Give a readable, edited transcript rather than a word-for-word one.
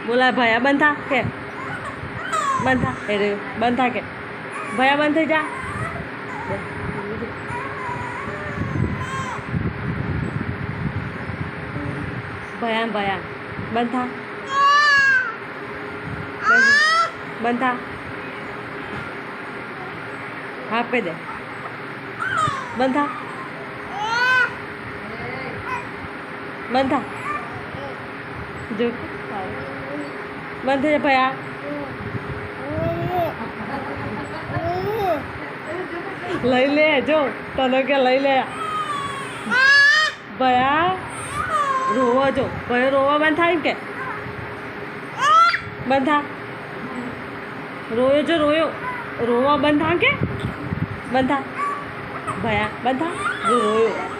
બોલા ભયા બંધ થા કે બંધ થા એ રે બંધ થા કે ભયા બંધ થઈ જા ભયા ભયા બંધ થા બંધ થા હાથ પે દે બંધ થા બંધ થા જો બંધ થઈ જા ભયા લઈ લે જો તને કે લઈ લે ભયા રોવો જો ભયો રોવા બંધ થાય કે બંધ થા રોયો જો રોયો રોવા બંધ થા કે બંધ થા ભયા બંધ થા જો રોયો